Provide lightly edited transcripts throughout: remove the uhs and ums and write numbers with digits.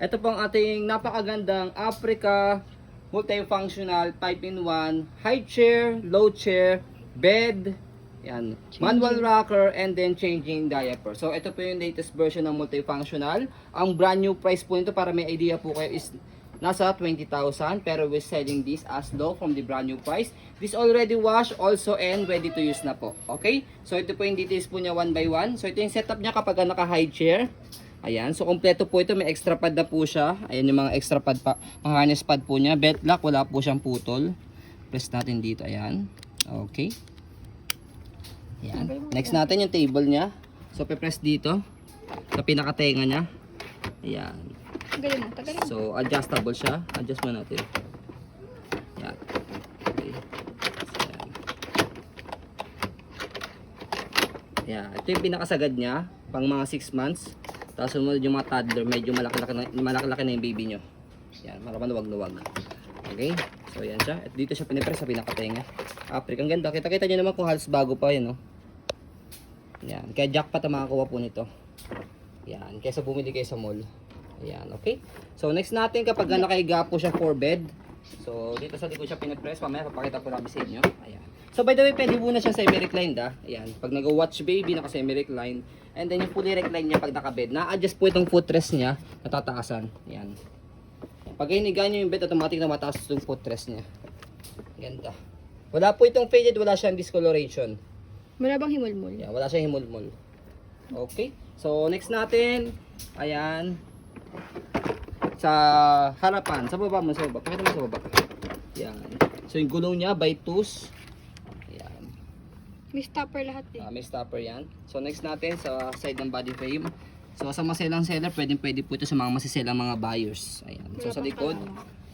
Ito po ang ating napakagandang Africa multifunctional 5-in-1 high chair, low chair, bed, yan, manual rocker, and then changing diaper. So ito po yung latest version ng multifunctional. Ang brand new price po nito, para may idea po kayo, is nasa 20,000, pero we're selling this as low from the brand new price. This already washed also and ready to use na po. Okay? So ito po yung details po niya one by one. So ito yung setup niya kapag naka high chair. Ayan, so kompleto po ito, may extra pad na po siya. Ayan yung mga extra pad pa, mga harness pad po niya. Belt lock, wala po siyang putol. Press natin dito, ayan. Okay. Ayan. Next natin yung table niya. So pe-press dito sa pinakatenga niya. Ayan. Tagalin mo, tagalin mo. So adjustable siya. Adjust mo natin. Ayan. Okay. Ayan. Ayan. Ito yung pinakasagad niya, pang mga 6 months. Tapos sumunod yung mga toddler, medyo malaki-laki na yung baby nyo. Yan, para maluwag-luwag. Okay? So yan siya. At dito siya pinipress sa pinakatenga. Africa, ang ganda. Kita-kita nyo naman kung halos bago pa yun, no? Yan. Kaya jackpot ang makakuha po nito. Yan. Kaysa bumili kayo sa mall. Yan, okay? So next natin, kapag nakahiga po siya for bed. So dito sa likod siya pinipress. Mamaya papakita po namin sa inyo. Ayan. So by the way, pwede muna siya semi-reclined, ha? Ayan. Pag nag-watch baby, naka-semi-recline. And then yung fully recline niya pag naka-bed, na-adjust po itong footrest niya, natataasan. Ayan. Pag hiniga nyo yung bed, automatic na mataas itong footrest niya. Ganda. Wala po itong faded, wala siyang discoloration. Wala bang himulmul? Yeah, wala siyang himulmul. Okay. So next natin, ayan. Sa harapan, sa baba mo, sa baba. Pakita mo sa baba. Ayan. So yung gulong niya by twos. May stopper lahat eh. May stopper yan. So next natin sa side ng body frame. So sa maselang seller, pwede po ito sa mga masiselang mga buyers. Ayan. So sa likod,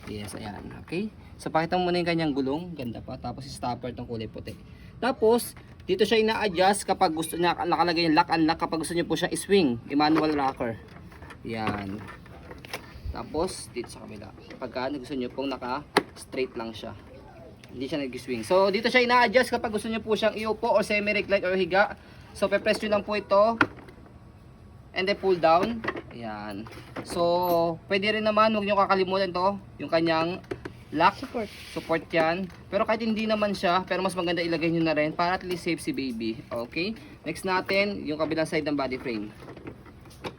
yes, ayan. Okay. So pakita mo muna yung kanyang gulong. Ganda pa. Tapos yung stopper itong kulay puti. Tapos, dito siya ina-adjust kapag gusto niya, nakalagay yung lock and lock kapag gusto niyo po siya i-swing. Manual rocker. Yan. Tapos, dito sa kabila. Pagka gusto niyo pong naka-straight lang siya. Hindi siya nag-swing. So, dito siya ina-adjust kapag gusto niyo po siyang iupo or semi-recline or higa. So, pe-press nyo lang po ito. And then pull down. Ayan. So, pwede rin naman, huwag nyo kakalimutan to, yung kanyang lock. Support yan. Pero kahit hindi naman siya, pero mas maganda ilagay nyo na rin para at least safe si baby. Okay. Next natin, yung kabilang side ng body frame.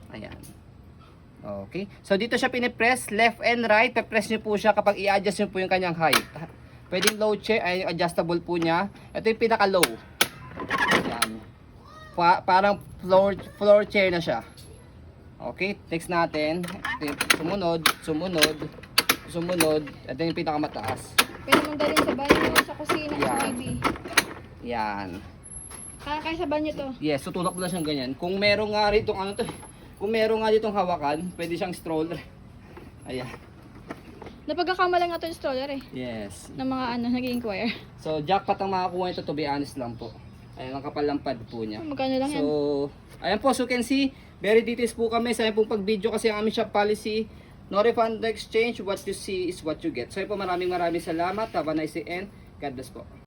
Ayan. Okay. So, dito siya pinipress, left and right. Pe-press nyo po siya kapag i-adjust nyo po yung kanyang height. Pwedeng low chair, ay adjustable po niya. Ito yung pinaka low. Yan. Parang floor chair na siya. Okay, next natin. Ito yung sumunod. Ito yung pinaka mataas. Pwede mong dalhin sa banyo, sa kusina, sa Yan. baby. Yan. Kaya sa banyo to. Yes, tutulak mo lang siyang ganyan. Kung meron nga rito kung meron nga ditong hawakan, pwede siyang stroller. Ayan. Napagkakamalan nga to yung stroller eh. Yes. Ng mga nag-inquire. So, jackpot ang makakuha nito, to be honest lang po. Ayan, ang kapal ng pad po niya. Magkano lang yan? So, ayan po, so you can see, very details po kami sa pong pag-video kasi ang aming shop policy, no refund, no exchange, what you see is what you get. So, ayan po, maraming salamat. Have a nice day and God bless po.